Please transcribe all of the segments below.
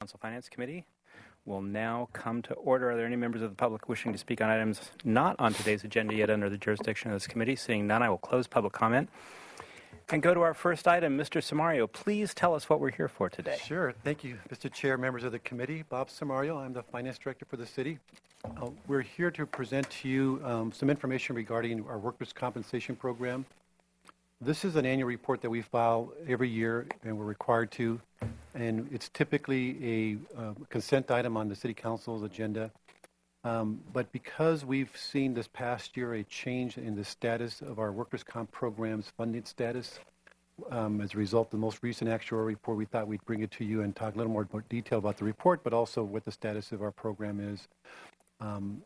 Council Finance Committee will now come to order. Are there any members of the public wishing to speak on items not on today's agenda yet under the jurisdiction of this committee? Seeing none, I will close public comment and go to our first item. Mr. Samario, please tell us what we're here for today. Sure. Thank you, Mr. Chair, members of the committee. Bob Samario, I'm the Finance Director for the city. We're here to present to you some information regarding our workers' compensation program. This is an annual report that we file every year, and we're required to, and it's typically a consent item on the City Council's agenda. But because we've seen this past year a change in the status of our workers' comp program's funding status, as a result of the most recent actuarial report, we thought we'd bring it to you and talk a little more detail about the report, but also what the status of our program is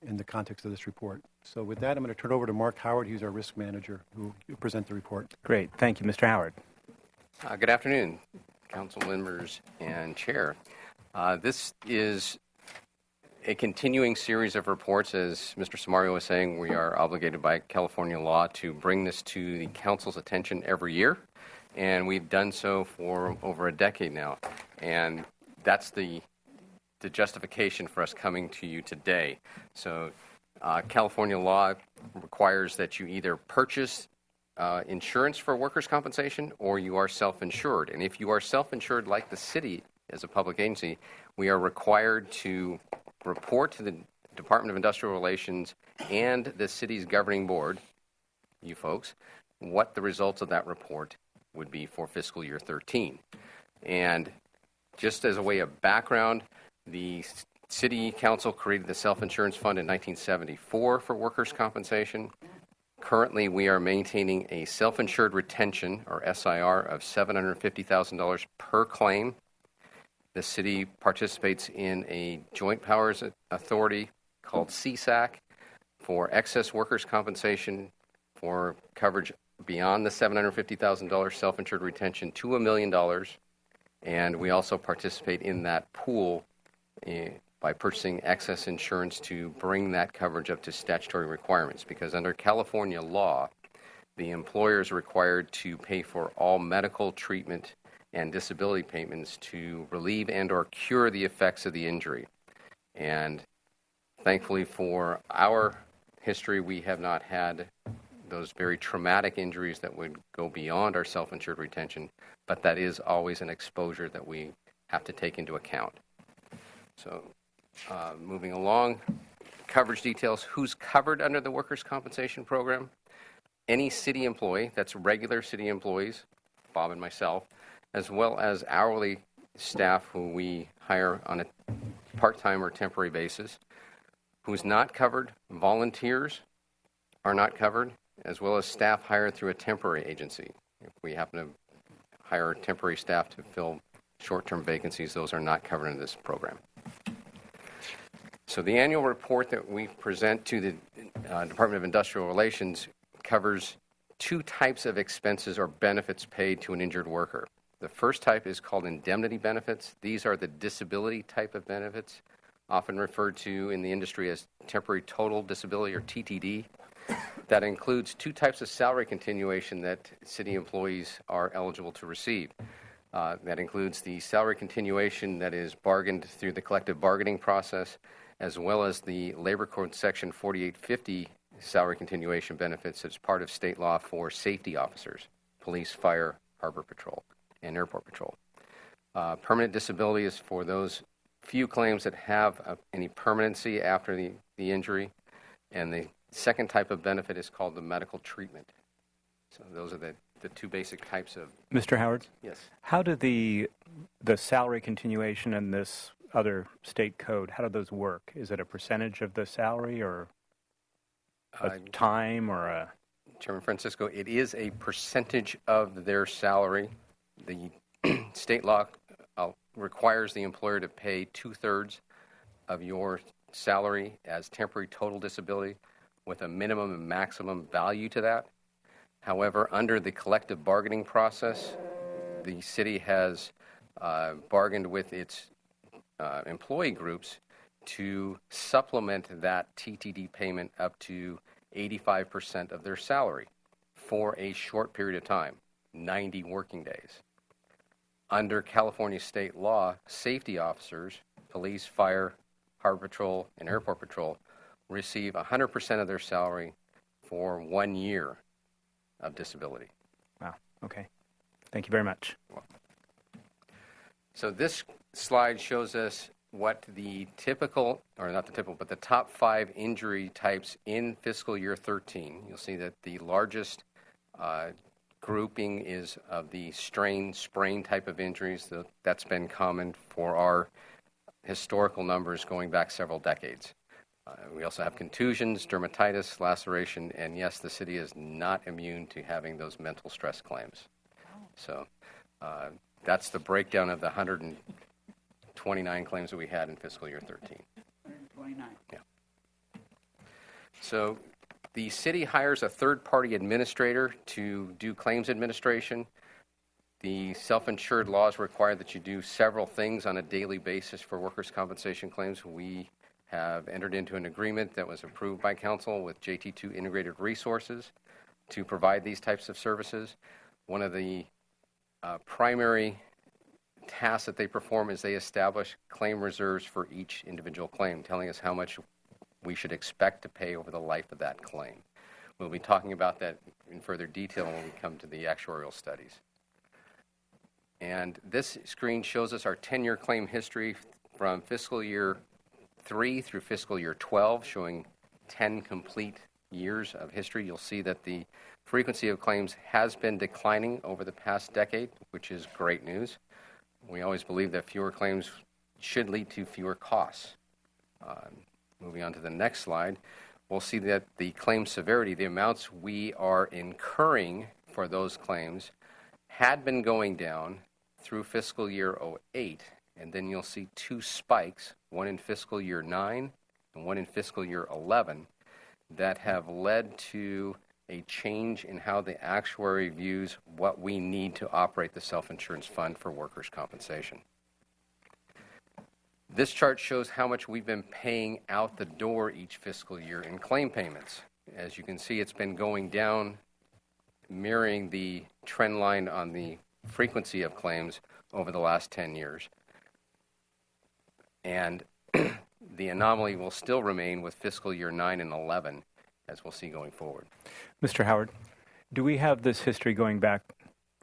in the context of this report. So with that, I'm going to turn it over to Mark Howard. He's our risk manager who will present the report. Great. Thank you, Mr. Howard. Good afternoon, council members and chair. This is a continuing series of reports. As Mr. Samario was saying, we are obligated by California law to bring this to the council's attention every year, and we've done so for over a decade now. And that's the justification for us coming to you today. So California law requires that you either purchase insurance for workers' compensation or you are self-insured. And if you are self-insured like the city as a public agency, we are required to report to the Department of Industrial Relations and the city's governing board, you folks, what the results of that report would be for fiscal year 13. And just as a way of background, the City Council created the Self-Insurance Fund in 1974 for workers' compensation. Currently, we are maintaining a self-insured retention, or SIR, of $750,000 per claim. The city participates in a joint powers authority called CSAC for excess workers' compensation for coverage beyond the $750,000 self-insured retention to $1 million. And we also participate in that pool by purchasing excess insurance to bring that coverage up to statutory requirements, because under California law, the employer is required to pay for all medical treatment and disability payments to relieve and or cure the effects of the injury. And thankfully for our history, we have not had those very traumatic injuries that would go beyond our self-insured retention, but that is always an exposure that we have to take into account. So moving along, coverage details. Who's covered under the workers' compensation program? Any city employee, that's regular city employees, Bob and myself, as well as hourly staff who we hire on a part-time or temporary basis. Who's not covered? Volunteers are not covered, as well as staff hired through a temporary agency. If we happen to hire temporary staff to fill short-term vacancies, those are not covered in this program. So the annual report that we present to the Department of Industrial Relations covers two types of expenses or benefits paid to an injured worker. The first type is called indemnity benefits. These are the disability type of benefits, often referred to in the industry as temporary total disability, or TTD. That includes two types of salary continuation that city employees are eligible to receive. That includes the salary continuation that is bargained through the collective bargaining process, as well as the Labor Code Section 4850 salary continuation benefits as part of state law for safety officers, police, fire, harbor patrol, and airport patrol. Permanent disability is for those few claims that have any permanency after the injury. And the second type of benefit is called the medical treatment. So those are the two basic types of... Mr. Howard? Yes. How do the salary continuation and this other state code, how do those work? Is it a percentage of the salary or a time or a... Chairman Francisco, it is a percentage of their salary. The state law requires the employer to pay 2/3 of your salary as temporary total disability with a minimum and maximum value to that. However, under the collective bargaining process, the city has bargained with its employee groups to supplement that TTD payment up to 85% of their salary for a short period of time, 90 working days. under California state law, safety officers, police, fire, harbor patrol, and airport patrol receive 100% of their salary for 1 year of disability. Wow. Okay. Thank you very much. So this slide shows us what the typical, or not the typical, but the top 5 injury types in fiscal year 13. You'll see that the largest grouping is of the sprain type of injuries. That's been common for our historical numbers going back several decades. We also have contusions, dermatitis, laceration, and yes, the city is not immune to having those mental stress claims. So that's the breakdown of the 129 claims that we had in fiscal year 13. 129. Yeah. So the city hires a third-party administrator to do claims administration. The self-insured laws require that you do several things on a daily basis for workers' compensation claims. We have entered into an agreement that was approved by council with JT2 Integrated Resources to provide these types of services. One of the primary tasks that they perform is they establish claim reserves for each individual claim, telling us how much we should expect to pay over the life of that claim. We'll be talking about that in further detail when we come to the actuarial studies. And this screen shows us our 10-year claim history from fiscal year 3 through fiscal year 12, showing 10 complete years of history. You'll see that the frequency of claims has been declining over the past decade, which is great news. We always believe that fewer claims should lead to fewer costs. Moving on to the next slide, we'll see that the claim severity, the amounts we are incurring for those claims, had been going down through fiscal year 08, and then you'll see 2 spikes, one in fiscal year 9 and one in fiscal year 11, that have led to a change in how the actuary views what we need to operate the self-insurance fund for workers' compensation. This chart shows how much we've been paying out the door each fiscal year in claim payments. As you can see, it's been going down, mirroring the trend line on the frequency of claims over the last 10 years. And the anomaly will still remain with fiscal year 9 and 11, as we'll see going forward. Mr. Howard, do we have this history going back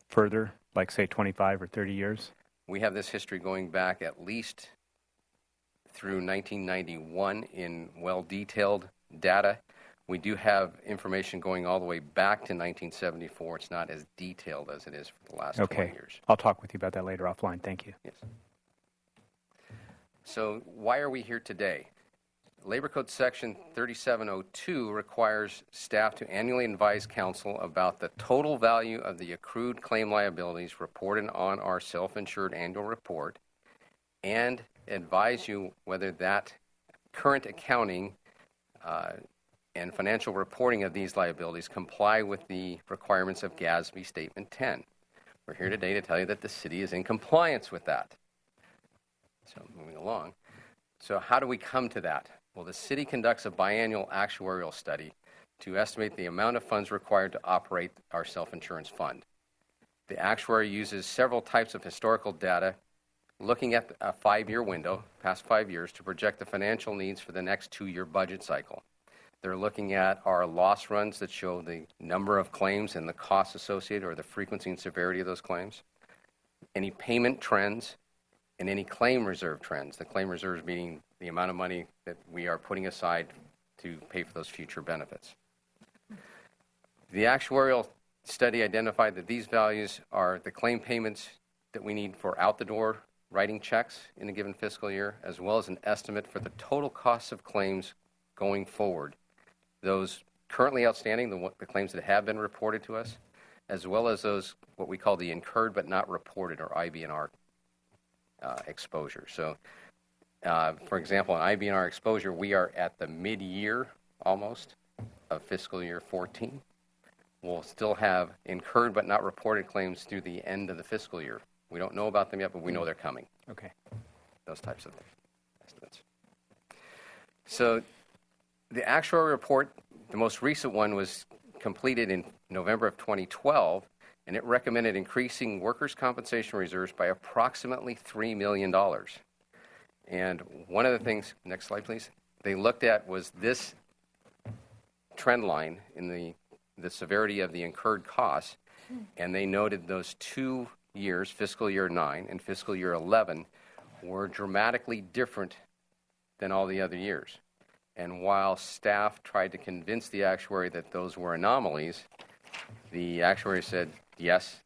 further, like say 25 or 30 years? We have this history going back at least through 1991 in well-detailed data. We do have information going all the way back to 1974. It's not as detailed as it is for the last 20 years. I'll talk with you about that later offline. Thank you. Yes. So why are we here today? Labor Code Section 3702 requires staff to annually advise council about the total value of the accrued claim liabilities reported on our self-insured annual report and advise you whether that current accounting and financial reporting of these liabilities comply with the requirements of GASB Statement 10. We're here today to tell you that the city is in compliance with that. So moving along. So how do we come to that? Well, the city conducts a biannual actuarial study to estimate the amount of funds required to operate our self-insurance fund. The actuary uses several types of historical data looking at a 5-year window, past 5 years, to project the financial needs for the next 2-year budget cycle. They're looking at our loss runs that show the number of claims and the costs associated or the frequency and severity of those claims, any payment trends, and any claim reserve trends. The claim reserves meaning the amount of money that we are putting aside to pay for those future benefits. The actuarial study identified that these values are the claim payments that we need for out-the-door writing checks in a given fiscal year, as well as an estimate for the total costs of claims going forward. Those currently outstanding, the claims that have been reported to us, as well as those what we call the incurred but not reported, or IBNR exposure. So, for example, in IBNR exposure, we are at the mid-year almost of fiscal year 14. We'll still have incurred but not reported claims through the end of the fiscal year. We don't know about them yet, but we know they're coming. Okay. Those types of estimates. So the actuarial report, the most recent one, was completed in November of 2012, and it recommended increasing workers' compensation reserves by approximately $3 million. And one of the things, next slide please, they looked at was this trend line in the severity of the incurred costs, and they noted those 2 years, fiscal year 9 and fiscal year 11, were dramatically different than all the other years. And while staff tried to convince the actuary that those were anomalies, the actuary said, yes,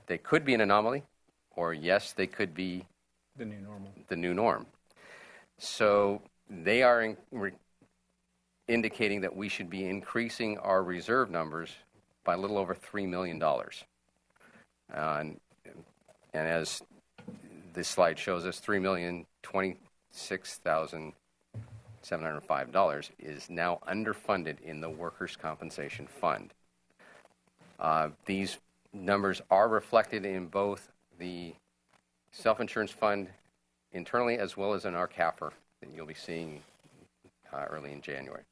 they could be an anomaly, or yes, they could be The new normal. the new norm. So they are indicating that we should be increasing our reserve numbers by a little over $3 million. And as this slide shows us, $3,026,705 is now underfunded in the Workers' Compensation Fund. These numbers are reflected in both the self-insurance fund internally as well as in our CAFR that you'll be seeing early in January.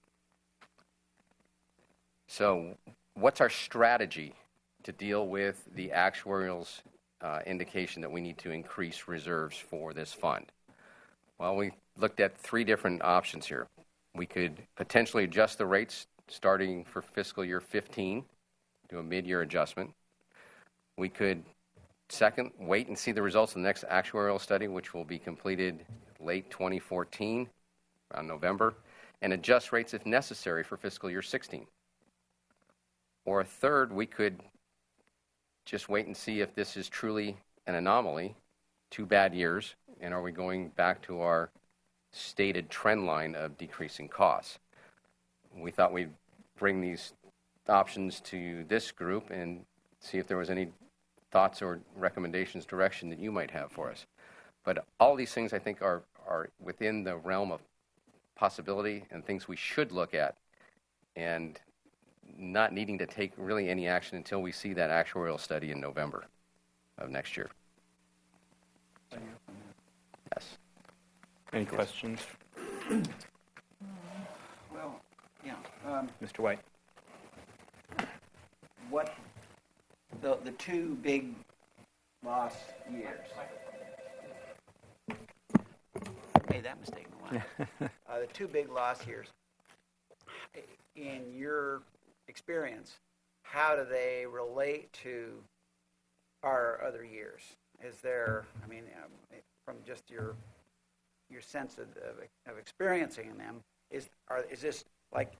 So what's our strategy to deal with the actuarial's indication that we need to increase reserves for this fund? Well, we looked at 3 different options here. We could potentially adjust the rates starting for fiscal year 15, do a mid-year adjustment. We could, second, wait and see the results of the next actuarial study, which will be completed late 2014, around November, and adjust rates if necessary for fiscal year 16. Or a third, we could just wait and see if this is truly an anomaly, 2 bad years, and are we going back to our stated trend line of decreasing costs. We thought we'd bring these options to this group and see if there was any thoughts or recommendations, direction that you might have for us. But all these things I think are within the realm of possibility and things we should look at, and not needing to take really any action until we see that actuarial study in November of next year. Yes. Any questions? Well, yeah. Mr. White? What the 2 big loss years? Made that mistake in a while. The 2 big loss years. In your experience, how do they relate to our other years? Is there, I mean, from just your sense of experiencing them, is this like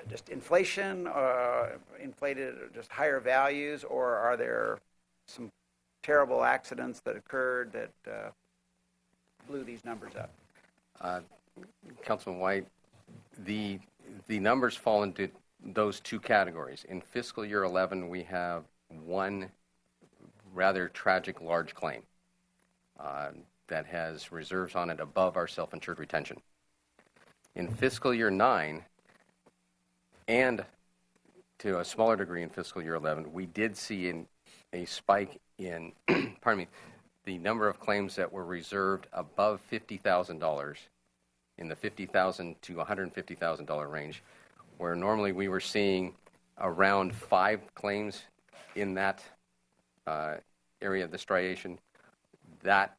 just inflation, or inflated, or just higher values, or are there some terrible accidents that occurred that blew these numbers up? Councilman White, the numbers fall into those 2 categories. In fiscal year 11, we have 1 rather tragic large claim that has reserves on it above our self-insured retention. In fiscal year 9, and to a smaller degree in fiscal year 11, we did see a spike in, pardon me, the number of claims that were reserved above $50,000 in the $50,000 to $150,000 range, where normally we were seeing around 5 claims in that area of the striation. That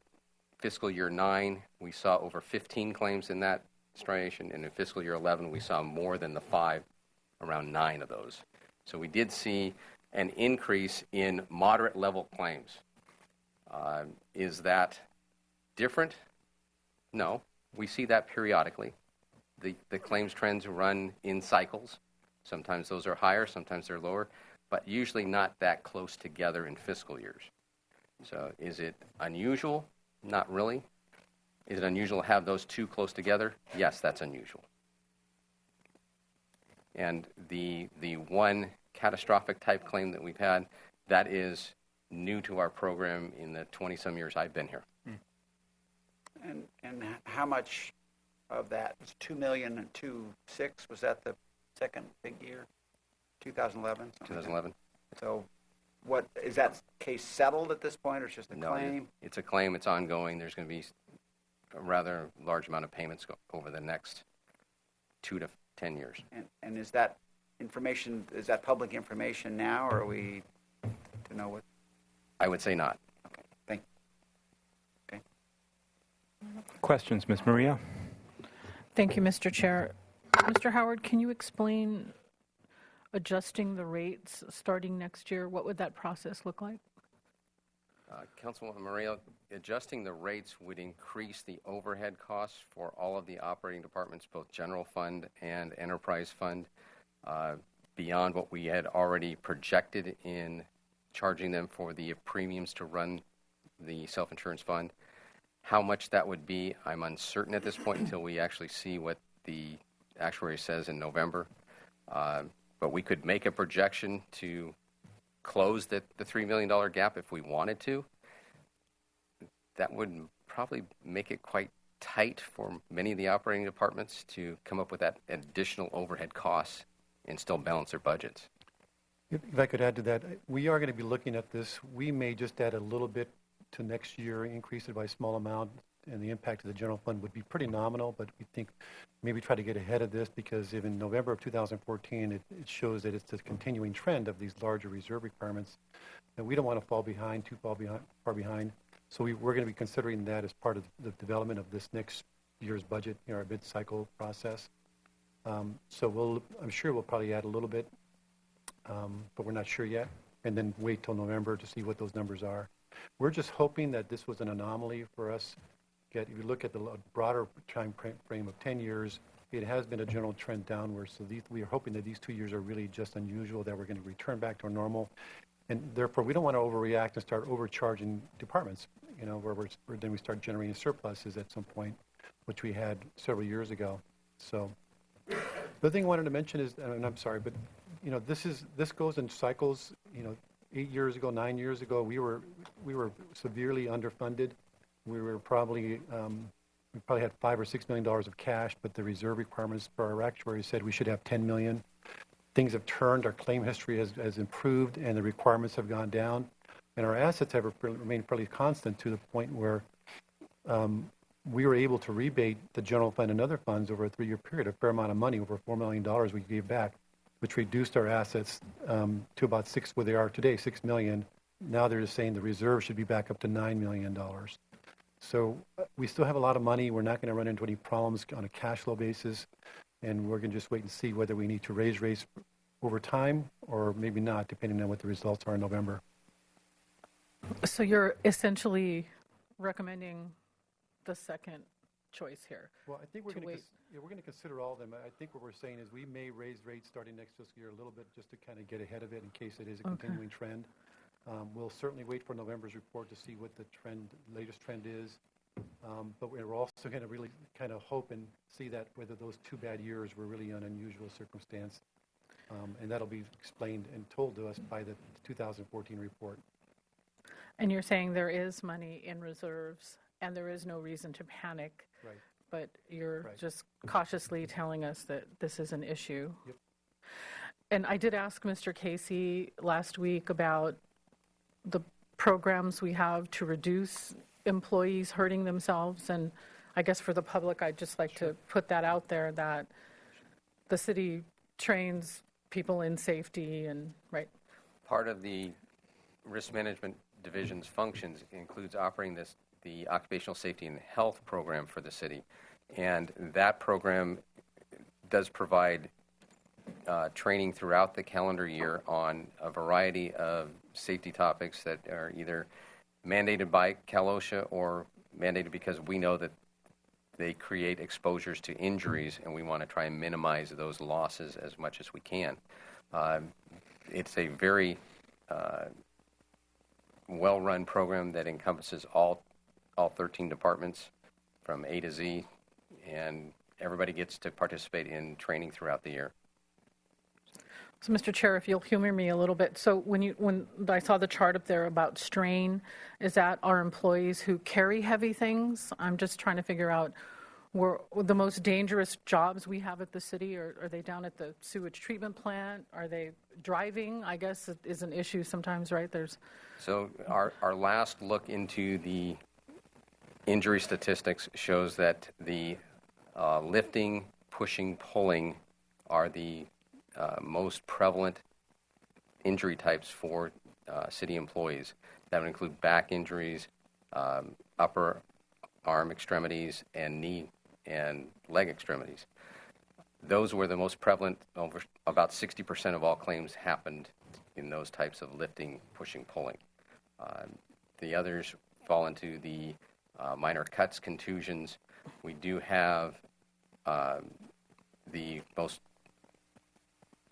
fiscal year 9, we saw over 15 claims in that striation, and in fiscal year 11, we saw more than the 5, around 9 of those. So we did see an increase in moderate level claims. Is that different? No. We see that periodically. The claims trends run in cycles. Sometimes those are higher, sometimes they're lower, but usually not that close together in fiscal years. So is it unusual? Not really. Is it unusual to have those 2 close together? Yes, that's unusual. And the 1 catastrophic type claim that we've had, that is new to our program in the 20-some years I've been here. And how much of that was $2 million and 2.6? Was that the second big year? 2011. 2011. So, what is that case settled at this point, or it's just a claim? It's a claim. It's ongoing. There's going to be a rather large amount of payments over the next 2 to 10 years. And is that information, is that public information now, or are we to know what? I would say not. Okay, thank you. Okay. Questions, Ms. Maria? Thank you, Mr. Chair. Mr. Howard, can you explain adjusting the rates starting next year? What would that process look like? Councilwoman Maria, adjusting the rates would increase the overhead costs for all of the operating departments, both general fund and enterprise fund, beyond what we had already projected in charging them for the premiums to run the self-insurance fund. How much that would be, I'm uncertain at this point until we actually see what the actuary says in November. But we could make a projection to close the $3 million gap if we wanted to. That would probably make it quite tight for many of the operating departments to come up with that additional overhead costs and still balance their budgets. If I could add to that, we are going to be looking at this. We may just add a little bit to next year, increase it by a small amount, and the impact of the general fund would be pretty nominal, but we think maybe try to get ahead of this because if in November of 2014, it shows that it's a continuing trend of these larger reserve requirements, and we don't want to fall behind, far behind. So we're going to be considering that as part of the development of this next year's budget, our mid-cycle process. So I'm sure we'll probably add a little bit, but we're not sure yet, and then wait till November to see what those numbers are. We're just hoping that this was an anomaly for us. If you look at the broader time frame of 10 years, it has been a general trend downwards. So we are hoping that these 2 years are really just unusual, that we're going to return back to our normal. And therefore, we don't want to overreact and start overcharging departments, where then we start generating surpluses at some point, which we had several years ago. So the other thing I wanted to mention is, and I'm sorry, but this goes in cycles. 8 years ago, 9 years ago, we were severely underfunded. We probably had $5 or $6 million of cash, but the reserve requirements for our actuary said we should have $10 million. Things have turned. Our claim history has improved, and the requirements have gone down, and our assets have remained fairly constant to the point where we were able to rebate the general fund and other funds over a 3-year period, a fair amount of money, over $4 million we gave back, which reduced our assets to about where they are today, $6 million. Now they're just saying the reserve should be back up to $9 million. So we still have a lot of money. We're not going to run into any problems on a cash flow basis, and we're going to just wait and see whether we need to raise rates over time or maybe not, depending on what the results are in November. So you're essentially recommending the second choice here. Well, I think we're to going wait. we're going to consider all of them. I think what we're saying is we may raise rates starting next fiscal year a little bit just to kind of get ahead of it in case it is a continuing trend. We'll certainly wait for November's report to see what the latest trend is. But we're also going to really kind of hope and see that whether those 2 bad years were really an unusual circumstance. And that'll be explained and told to us by the 2014 report. And you're saying there is money in reserves and there is no reason to panic. Right. But you're Right. just cautiously telling us that this is an issue. Yep. And I did ask Mr. Casey last week about the programs we have to reduce employees hurting themselves. And I guess for the public, I'd just like to put that out there that the city trains people in safety and, right. Part of the risk management division's functions includes operating the occupational safety and health program for the city. And that program does provide training throughout the calendar year on a variety of safety topics that are either mandated by Cal OSHA or mandated because we know that they create exposures to injuries, and we want to try and minimize those losses as much as we can. It's a very well-run program that encompasses all 13 departments from A to Z, and everybody gets to participate in training throughout the year. So, Mr. Chair, if you'll humor me a little bit. So when I saw the chart up there about strain, is that our employees who carry heavy things? I'm just trying to figure out where the most dangerous jobs we have at the city. Are they down at the sewage treatment plant? Are they driving? I guess it is an issue sometimes, right? So our last look into the injury statistics shows that the lifting, pushing, pulling are the most prevalent injury types for city employees. That would include back injuries, upper arm extremities, and knee and leg extremities. Those were the most prevalent. Over about 60% of all claims happened in those types of lifting, pushing, pulling. The others fall into the minor cuts, contusions. We do have the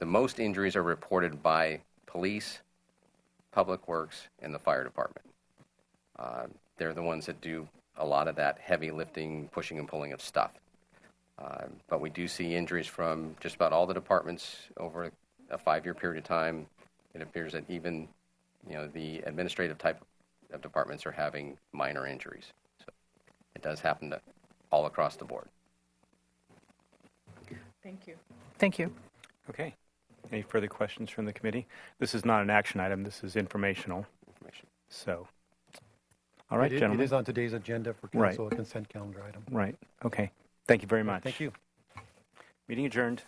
most injuries are reported by police, public works, and the fire department. They're the ones that do a lot of that heavy lifting, pushing and pulling of stuff. But we do see injuries from just about all the departments over a 5-year period of time. It appears that even, the administrative type of departments are having minor injuries. So it does happen all across the board. Thank you. Thank you. Okay. Any further questions from the committee? This is not an action item. This is informational. So, all right, gentlemen. It is on today's agenda for council, a consent calendar item. Right. Okay. Thank you very much. Thank you. Meeting adjourned.